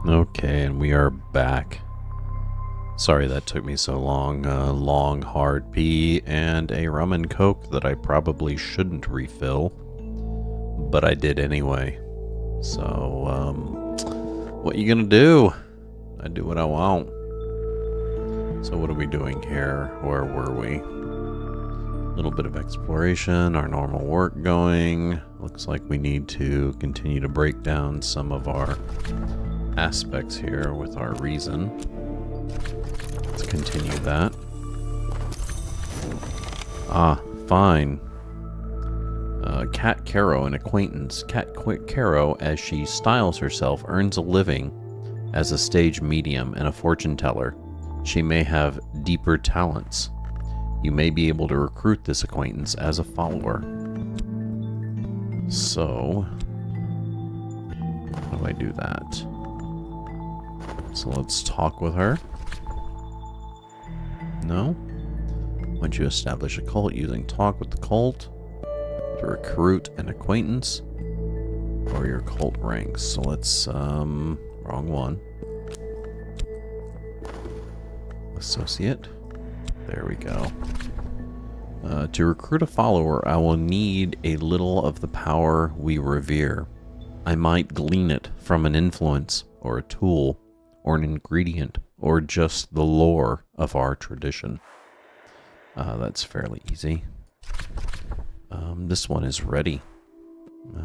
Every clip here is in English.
Okay, and we are back. Sorry that took me so long. A long, hard pee and a rum and coke that I probably shouldn't refill, but I did anyway. So, what you gonna do? I do what I want. So what are we doing here? Where were we? A little bit of exploration, our normal work going. Looks like we need to continue to break down some of our aspects here with our reason. Let's continue that. Ah, fine. Cat Caro, an acquaintance. Cat Caro, as she styles herself, earns a living as a stage medium and a fortune teller. She may have deeper talents. You may be able to recruit this acquaintance as a follower. So, how do I do that? So let's talk with her. No? Once you establish a cult using talk with the cult to recruit an acquaintance or your cult ranks. So let's, wrong one. Associate. There we go. To recruit a follower, I will need a little of the power we revere. I might glean it from an influence, or a tool, or an ingredient, or just the lore of our tradition. That's fairly easy. This one is ready.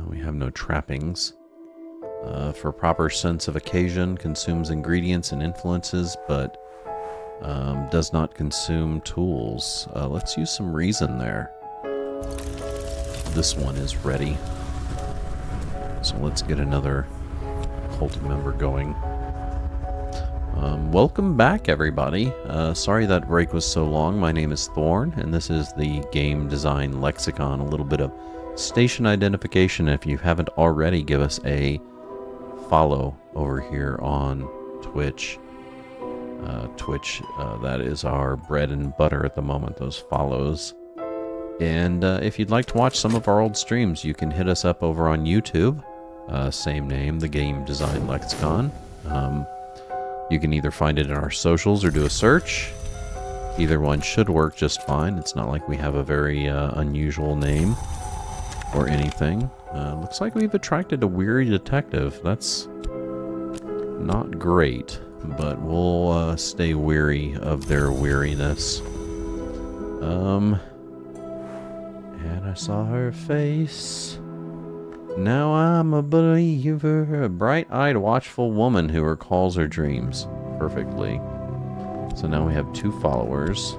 We have no trappings. For proper sense of occasion, consumes ingredients and influences, but does not consume tools. Let's use some reason there. This one is ready. So let's get another cult member going. Welcome back, everybody. Sorry that break was so long. My name is Thorn, and this is the Game Design Lexicon. A little bit of station identification. If you haven't already, give us a follow over here on Twitch. That is our bread and butter at the moment, those follows. And if you'd like to watch some of our old streams, you can hit us up over on YouTube. Same name, the Game Design Lexicon. You can either find it in our socials or do a search. Either one should work just fine. It's not like we have a very unusual name or anything. Looks like we've attracted a weary detective. That's not great. But we'll stay weary of their weariness. And I saw her face. Now I'm a believer. A bright-eyed, watchful woman who recalls her dreams perfectly. So now we have 2 followers.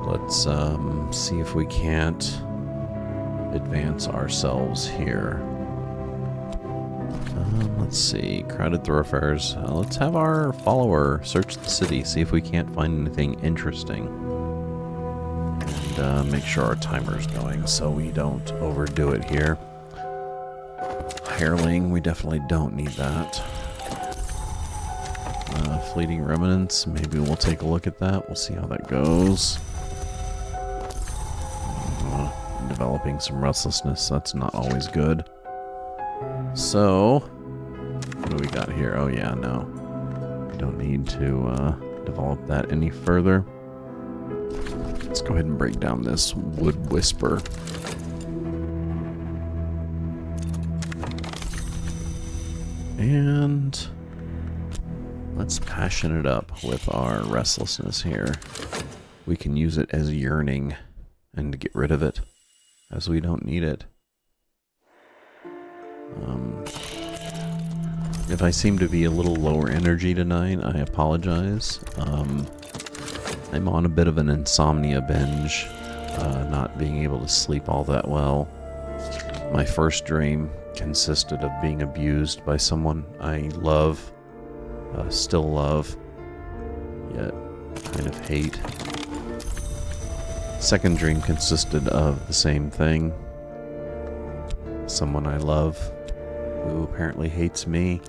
Let's see if we can't advance ourselves here. Let's see, crowded thoroughfares. Let's have our follower search the city, see if we can't find anything interesting. And make sure our timer's going so we don't overdo it here. Hireling, we definitely don't need that. Fleeting remnants, maybe we'll take a look at that. We'll see how that goes. Developing some restlessness, that's not always good. So, what do we got here? Oh yeah, no. We don't need to develop that any further. Let's go ahead and break down this wood whisper. And let's passion it up with our restlessness here. We can use it as yearning and get rid of it as we don't need it. If I seem to be a little lower energy tonight, I apologize. I'm on a bit of an insomnia binge, not being able to sleep all that well. My first dream consisted of being abused by someone I love, still love, yet kind of hate. Second dream consisted of the same thing. Someone I love, who apparently hates me.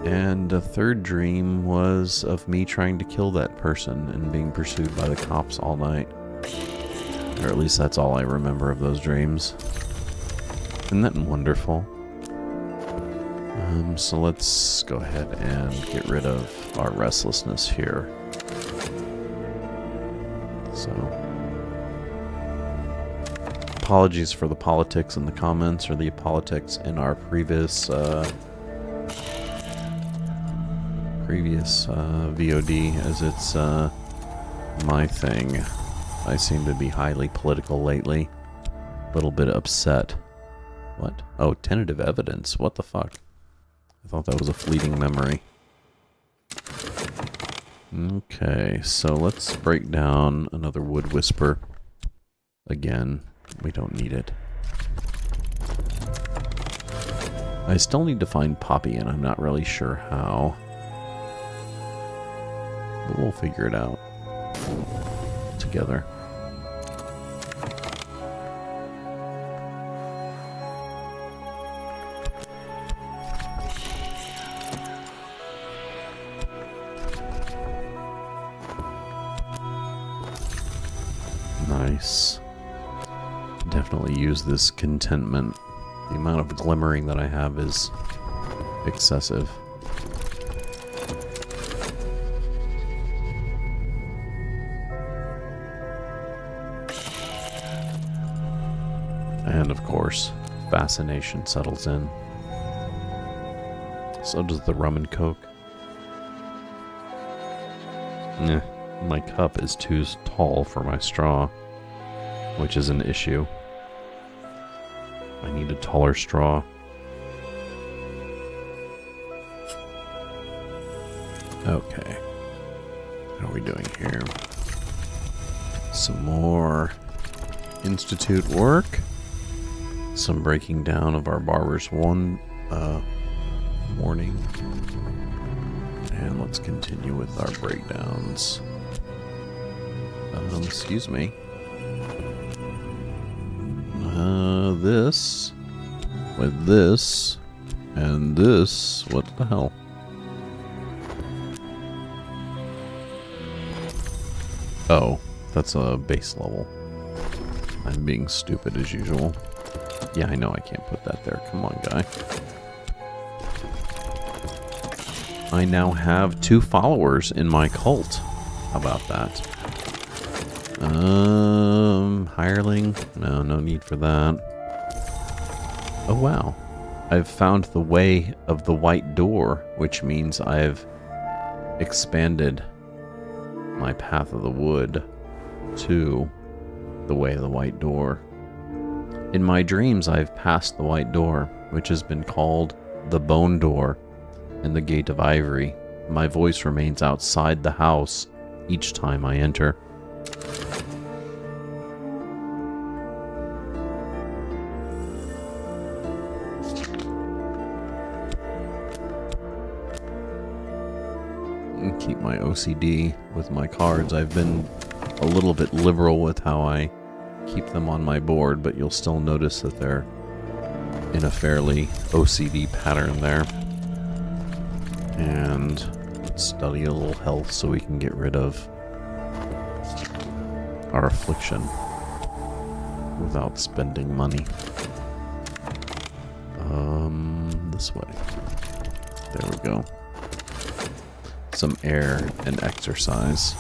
And the third dream was of me trying to kill that person and being pursued by the cops all night. Or at least that's all I remember of those dreams. Isn't that wonderful? So let's go ahead and get rid of our restlessness here. So, apologies for the politics in the comments, or the politics in our previous VOD, as it's my thing. I seem to be highly political lately. A little bit upset. What? Oh, tentative evidence. What the fuck? I thought that was a fleeting memory. Okay, so let's break down another wood whisper. Again, we don't need it. I still need to find Poppy, and I'm not really sure how. But we'll figure it out together. Nice. Definitely use this contentment. The amount of glimmering that I have is excessive. And of course, fascination settles in. So does the rum and coke. My cup is too tall for my straw, which is an issue. I need a taller straw. Okay. How are we doing here? Some more Institute work. Some breaking down of our barber's warning. And let's continue with our breakdowns. Excuse me. This, with this, and this, what the hell? Oh, that's a base level. I'm being stupid as usual. Yeah, I know I can't put that there. Come on, guy. I now have 2 followers in my cult. How about that? Hireling? No need for that. Oh, wow. I've found the way of the white door, which means I've expanded my path of the wood to the way of the white door. In my dreams, I've passed the white door, which has been called the bone door and the gate of ivory. My voice remains outside the house each time I enter. Keep my OCD with my cards. I've been a little bit liberal with how I keep them on my board, but you'll still notice that they're in a fairly OCD pattern there. And let's study a little health so we can get rid of our affliction without spending money. This way. There we go. Some air and exercise.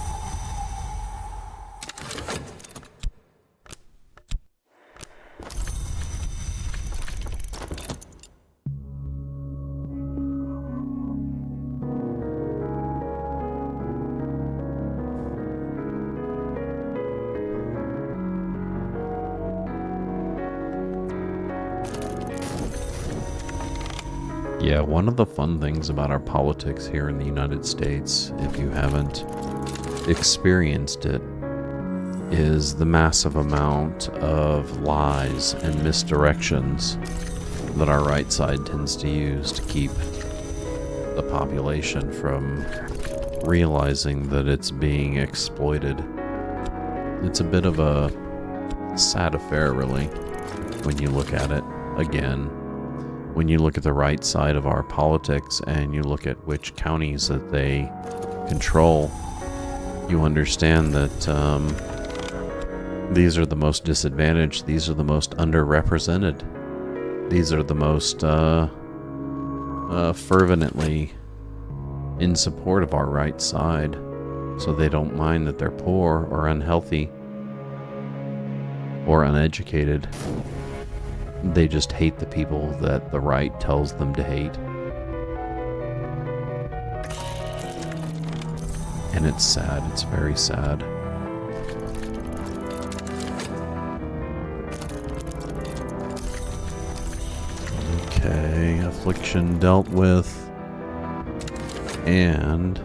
Yeah, one of the fun things about our politics here in the United States, if you haven't experienced it, is the massive amount of lies and misdirections that our right side tends to use to keep the population from realizing that it's being exploited. It's a bit of a sad affair, really, when you look at it. Again, when you look at the right side of our politics and you look at which counties that they control, you understand that these are the most disadvantaged, these are the most underrepresented, these are the most fervently in support of our right side, so they don't mind that they're poor or unhealthy or uneducated. They just hate the people that the right tells them to hate. And it's sad. It's very sad. Okay, affliction dealt with. And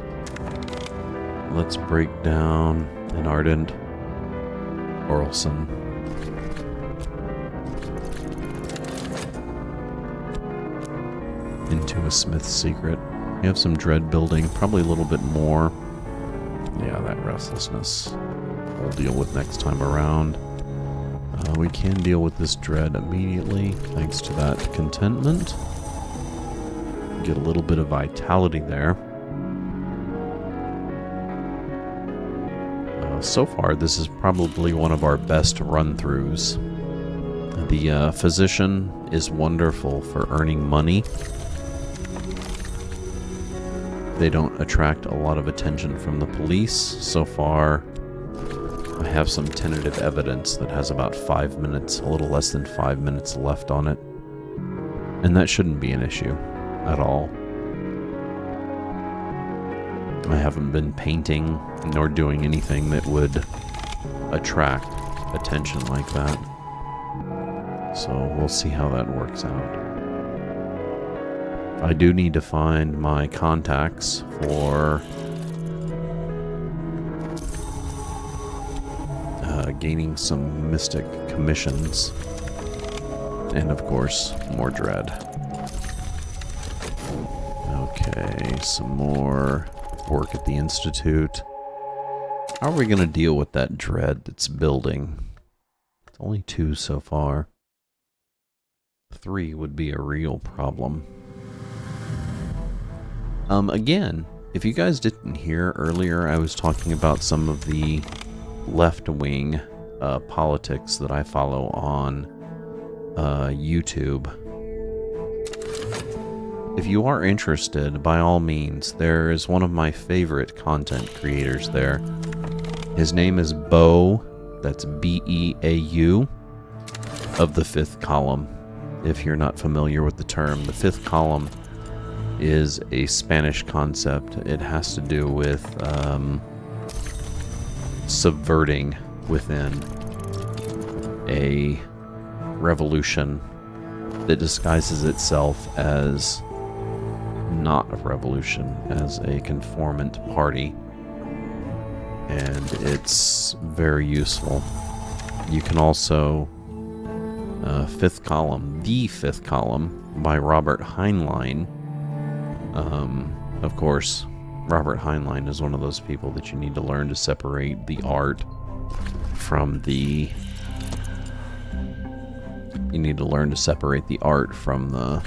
let's break down an ardent Orlson. Into a smith's secret. We have some dread building, probably a little bit more. Yeah, that restlessness we'll deal with next time around. We can deal with this dread immediately, thanks to that contentment. Get a little bit of vitality there. So far, this is probably one of our best run-throughs. The physician is wonderful for earning money. They don't attract a lot of attention from the police. So far, I have some tentative evidence that has about 5 minutes, a little less than 5 minutes left on it. And that shouldn't be an issue at all. I haven't been painting nor doing anything that would attract attention like that. So we'll see how that works out. I do need to find my contacts for gaining some mystic commissions. And of course, more dread. Okay, some more work at the Institute. How are we going to deal with that dread that's building? It's only 2 so far. 3 would be a real problem. Again, if you guys didn't hear earlier, I was talking about some of the left-wing politics that I follow on YouTube. If you are interested, by all means, there is one of my favorite content creators there. His name is Beau, that's B-E-A-U, of the Fifth Column. If you're not familiar with the term, the Fifth Column is a Spanish concept. It has to do with subverting within a revolution that disguises itself as not a revolution, as a conformant party. And it's very useful. You can also Fifth Column, The Fifth Column by Robert Heinlein. Of course, Robert Heinlein is one of those people that you need to learn to separate the art from the... You need to learn to separate the art from the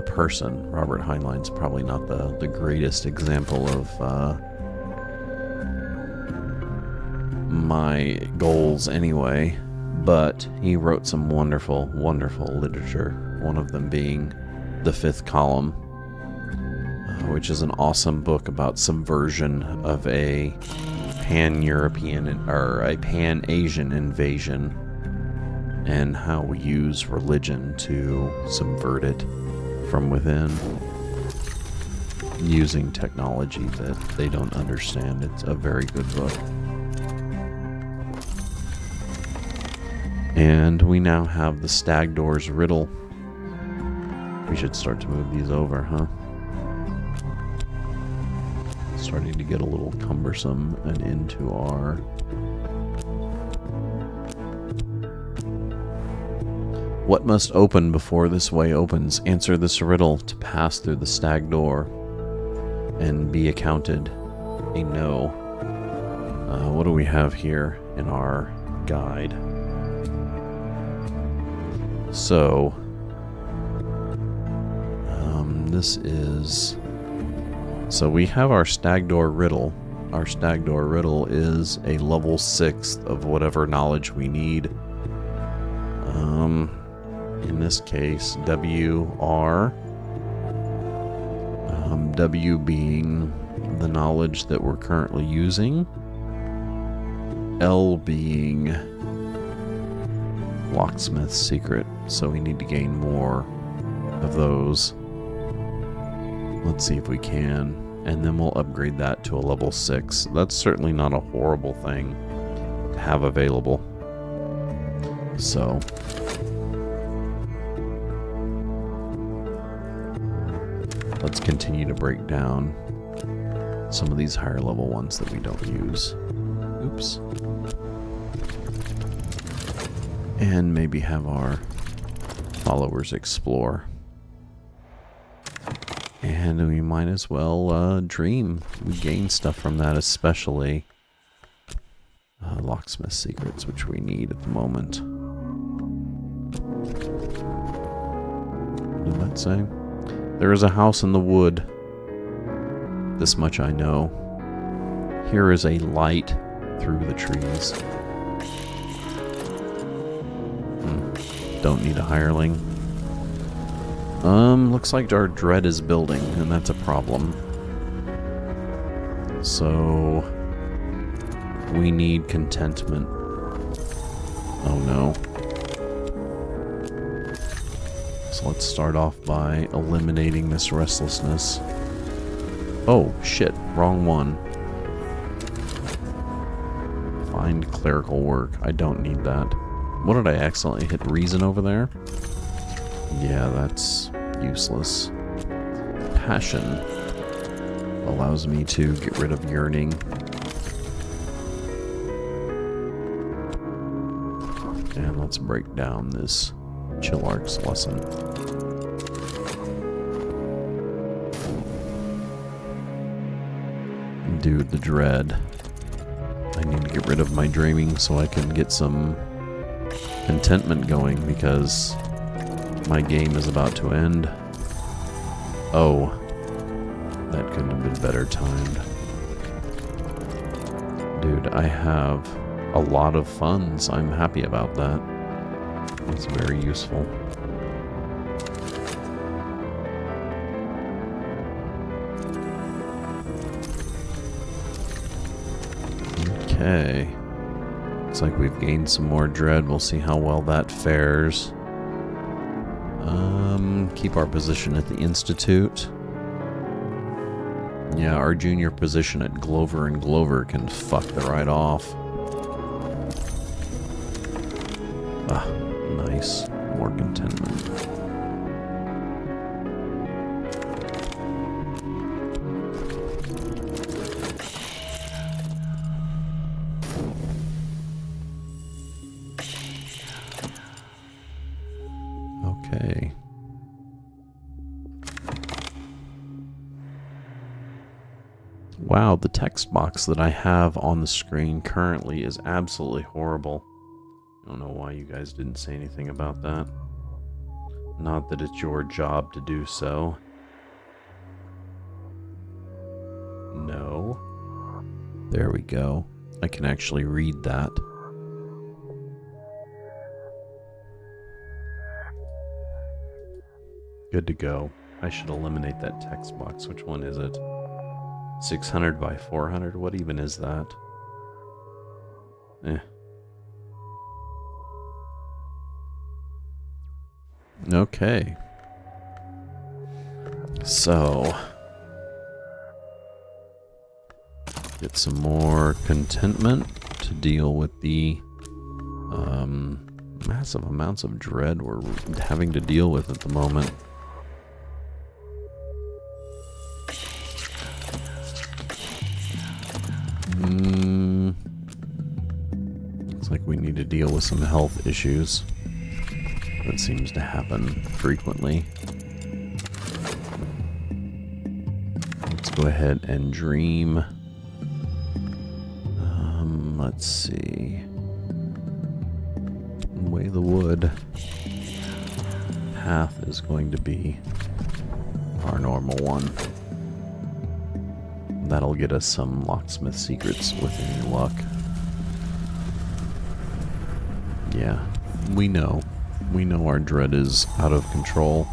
person. Robert Heinlein's probably not the greatest example of my goals anyway, but he wrote some wonderful, wonderful literature, one of them being The Fifth Column, which is an awesome book about subversion of a pan-European or a pan-Asian invasion and how we use religion to subvert it from within using technology that they don't understand. It's a very good book. And we now have the Stagdoor's Riddle. We should start to move these over, huh? Starting to get a little cumbersome and into our... What must open before this way opens? Answer this riddle to pass through the stag door and be accounted a no. What do we have here in our guide? So, this is... So we have our stag door riddle. Our stag door riddle is a level 6 of whatever knowledge we need. in this case, WR. W being the knowledge that we're currently using. L being locksmith's secret, so we need to gain more of those. Let's see if we can, and then we'll upgrade that to a level 6. That's certainly not a horrible thing to have available. So let's continue to break down some of these higher level ones that we don't use. Oops. And maybe have our followers explore. And we might as well dream. We gain stuff from that, especially locksmith secrets, which we need at the moment. What did that say? There is a house in the wood. This much I know. Here is a light through the trees. Don't need a hireling. Looks like our dread is building, and that's a problem. So we need contentment. Oh no. So let's start off by eliminating this restlessness. Oh shit, wrong one. Find clerical work. I don't need that. What did I accidentally hit reason over there? Yeah, that's useless. Passion allows me to get rid of yearning. And let's break down this Chill Arcs lesson. Dude, the dread. I need to get rid of my dreaming so I can get some contentment going, because my game is about to end. Oh, that couldn't have been better timed. Dude, I have a lot of funds. I'm happy about that. It's very useful. Okay. Looks like we've gained some more dread. We'll see how well that fares. Keep our position at the Institute. Yeah, our junior position at Glover and Glover can fuck the right off. Ah, nice. More contentment. Okay. Wow, the text box that I have on the screen currently is absolutely horrible. I don't know why you guys didn't say anything about that. Not that it's your job to do so. No. There we go. I can actually read that. Good to go. I should eliminate that text box. Which one is it? 600 by 400? What even is that? Eh. Okay. So, get some more contentment to deal with the massive amounts of dread we're having to deal with at the moment. Looks like we need to deal with some health issues. That seems to happen frequently. Let's go ahead and dream. Let's see. Way the wood path is going to be our normal one. That'll get us some locksmith secrets with any luck. Yeah, we know. We know our dread is out of control.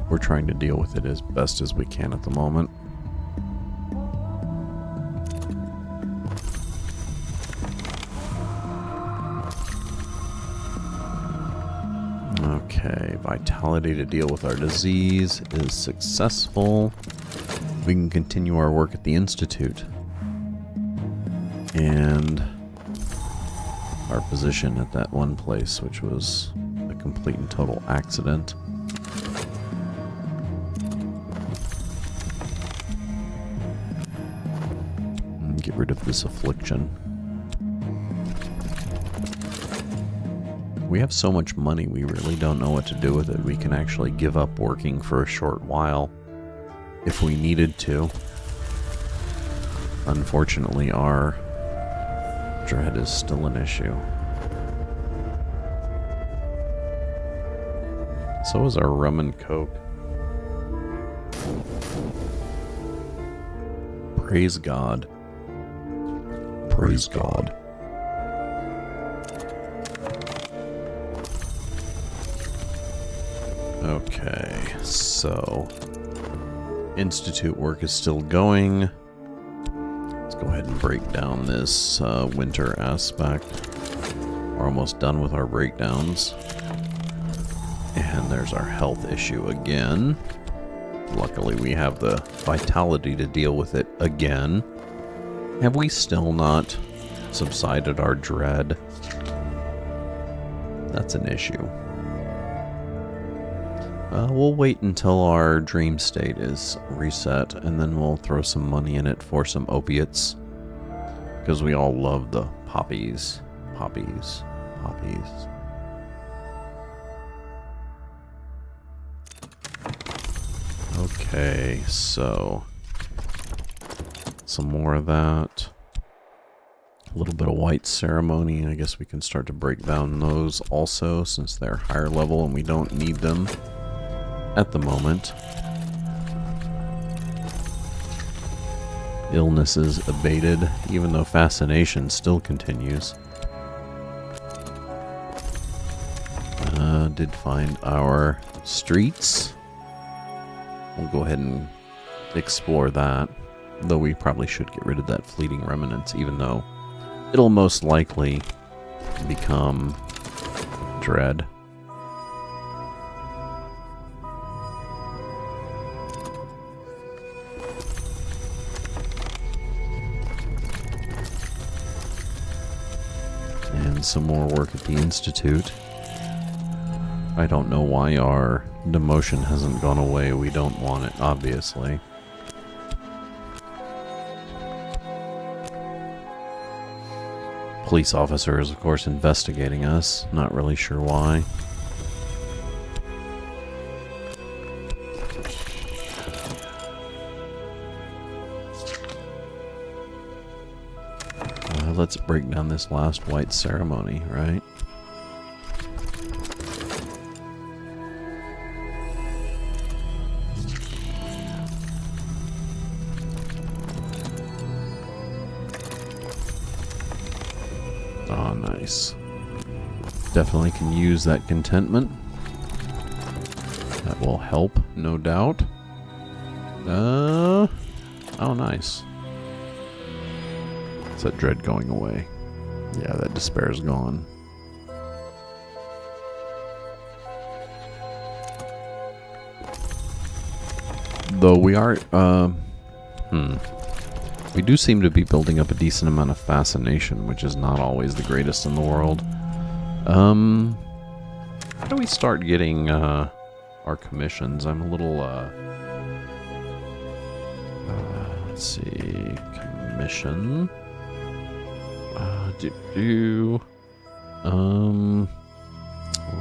We're trying to deal with it as best as we can at the moment. Okay, vitality to deal with our disease is successful. We can continue our work at the Institute. And our position at that one place, which was a complete and total accident. And get rid of this affliction. We have so much money, we really don't know what to do with it. We can actually give up working for a short while if we needed to. Unfortunately, our dread is still an issue. So is our rum and coke. Praise God. Praise God. Okay, so Institute work is still going. Let's go ahead and break down this winter aspect. We're almost done with our breakdowns. And there's our health issue again. Luckily we have the vitality to deal with it again. Have we still not subsided our dread? That's an issue. We'll wait until our dream state is reset, and then we'll throw some money in it for some opiates. Because we all love the poppies. Poppies. Poppies. Okay, so some more of that. A little bit of white ceremony. I guess we can start to break down those also, since they're higher level and we don't need them at the moment. Illness is abated, even though fascination still continues. Did find our streets. We'll go ahead and explore that. Though we probably should get rid of that fleeting remnants, even though it'll most likely become dread. And some more work at the Institute. I don't know why our demotion hasn't gone away. We don't want it, obviously. Police officer is, of course, investigating us. Not really sure why. Let's break down this last white ceremony, right? Oh, nice. Definitely can use that contentment. That will help, no doubt. Oh, nice. Is that dread going away? Yeah, that despair is gone. Though we are, we do seem to be building up a decent amount of fascination, which is not always the greatest in the world. How do we start getting, our commissions? I'm a little, let's see, commission.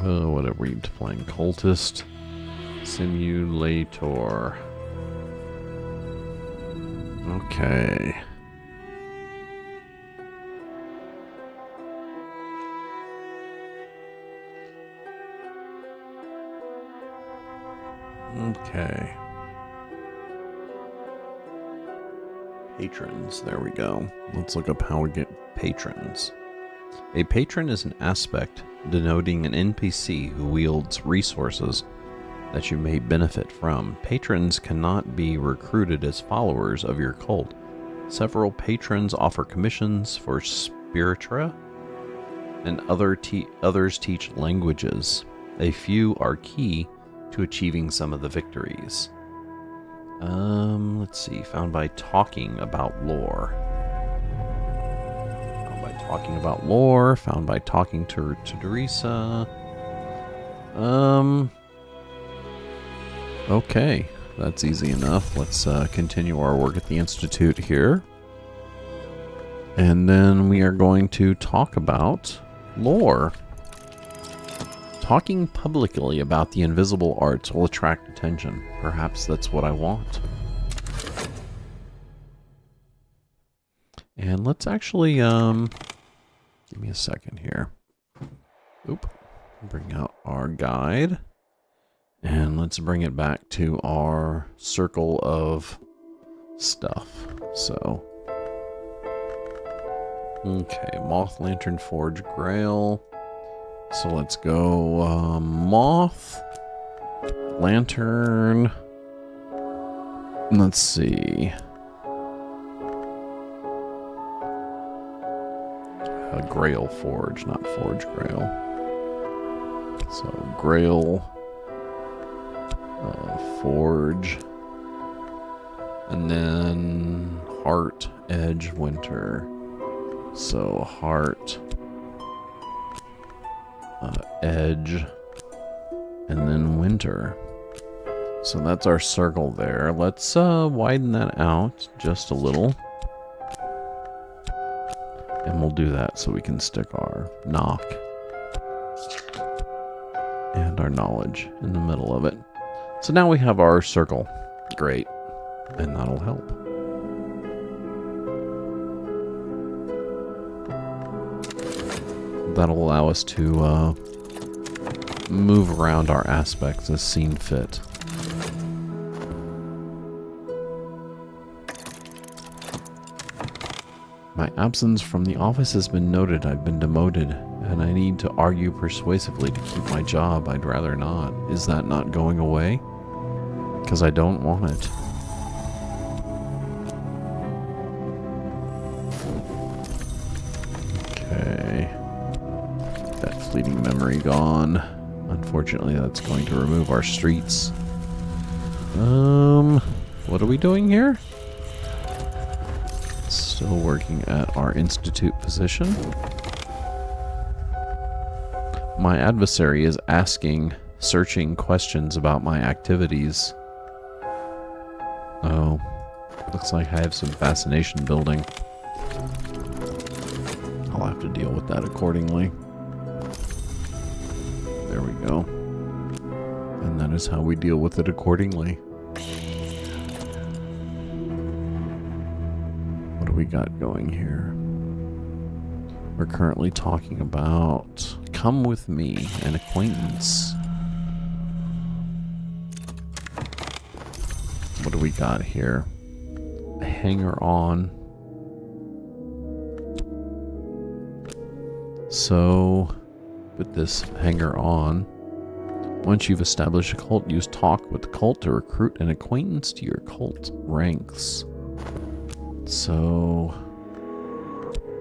What are we playing? Cultist simulator. Okay. Okay. Patrons. There we go. Let's look up how we get patrons. A patron is an aspect denoting an NPC who wields resources that you may benefit from. Patrons cannot be recruited as followers of your cult. Several patrons offer commissions for spiritra, and others teach languages. A few are key to achieving some of the victories. Let's see. Found by talking about lore. Found by talking to Teresa. Okay. That's easy enough. Let's continue our work at the Institute here. And then we are going to talk about lore. Talking publicly about the invisible arts will attract attention. Perhaps that's what I want. And let's actually, give me a second here. Oop. Bring out our guide. And let's bring it back to our circle of stuff. So, okay, Moth, Lantern, Forge, Grail. So let's go Moth, Lantern. Let's see. A Grail Forge, not Forge Grail. So Grail, Forge, and then Heart, Edge, Winter. So Heart, Edge, and then Winter. So that's our circle there. Let's widen that out just a little. And we'll do that so we can stick our knock and our knowledge in the middle of it. So now we have our circle. Great. And that'll help. That'll allow us to move around our aspects as seen fit. My absence from the office has been noted. I've been demoted, and I need to argue persuasively to keep my job. I'd rather not. Is that not going away? Because I don't want it. Okay. That fleeting memory gone. Unfortunately, that's going to remove our streets. What are we doing here? Still working at our institute position. My adversary is asking searching questions about my activities. Oh, looks like I have some fascination building. I'll have to deal with that accordingly. There we go. And that is how we deal with it accordingly. What do we got going here? We're currently talking about come with me, an acquaintance. What do we got here? A hanger-on. So, with this hanger-on, once you've established a cult, use talk with the cult to recruit an acquaintance to your cult ranks. So,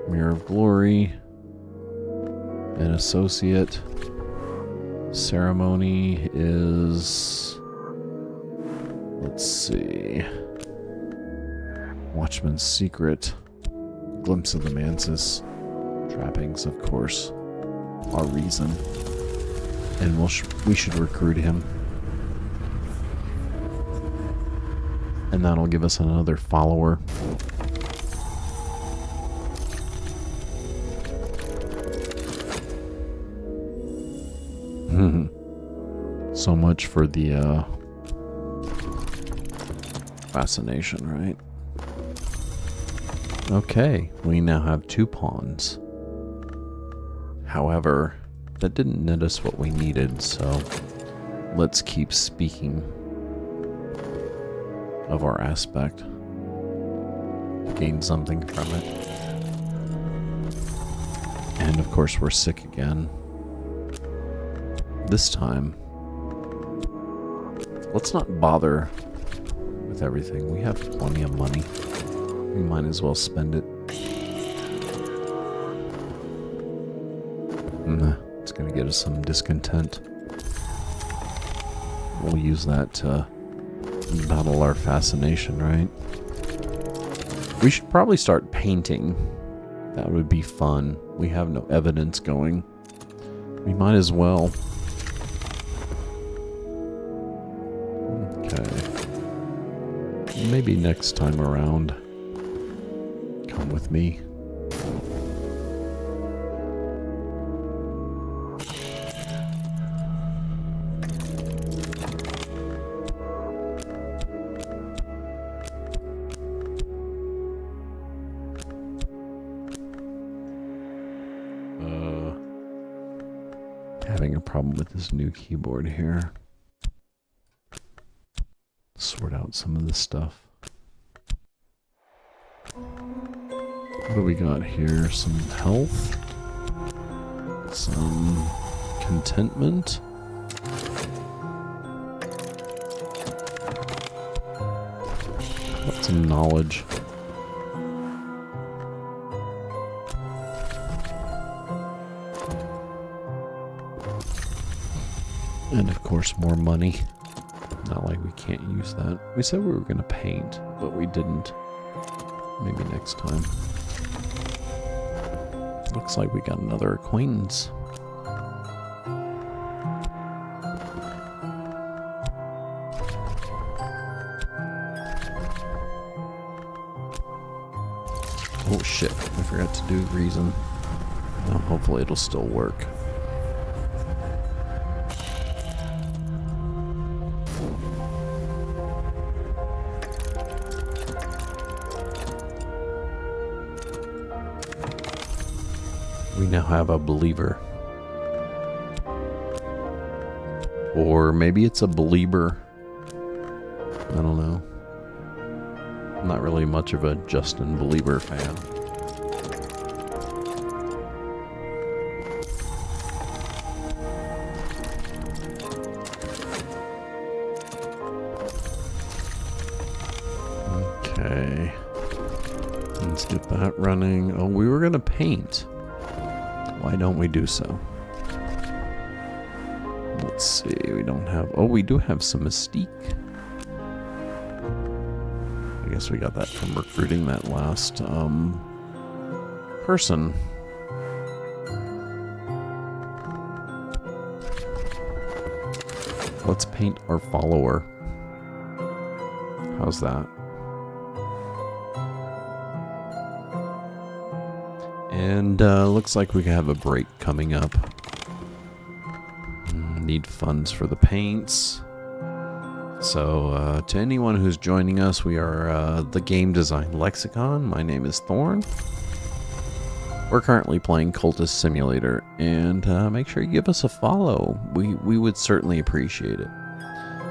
Mirror of Glory, an associate. Ceremony is, let's see, Watchman's Secret, Glimpse of the Mantis, Trappings, of course, our reason, and we should recruit him. And that'll give us another follower. So much for the fascination, right? Okay, we now have 2 pawns. However, that didn't net us what we needed, so let's keep speaking of our aspect to gain something from it. And of course we're sick again. This time, let's not bother with everything. We have plenty of money. We might as well spend it. It's going to get us some discontent. We'll use that to battle our fascination, right? We should probably start painting. That would be fun. We have no evidence going. We might as well. Okay. Maybe next time around. Come with me. Having a problem with this new keyboard here. Sort out some of this stuff. What do we got here? Some health. Some contentment. Some knowledge. And of course more money. Not like we can't use that. We said we were going to paint, but we didn't. Maybe next time. Looks like we got another acquaintance. Oh shit, I forgot to do reason. Well, hopefully it'll still work. We now have a believer. Or maybe it's a believer. I don't know. I'm not really much of a Justin Belieber fan. Okay. Let's get that running. Oh, we were going to paint. Why don't we do so? Let's see, we don't have... Oh, we do have some mystique. I guess we got that from recruiting that last person. Let's paint our follower. How's that? And looks like we have a break coming up. Need funds for the paints. So to anyone who's joining us, we are the Game Design Lexicon. My name is Thorn. We're currently playing Cultist Simulator, and make sure you give us a follow. We would certainly appreciate it.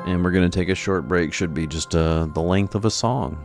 And we're going to take a short break. Should be just the length of a song.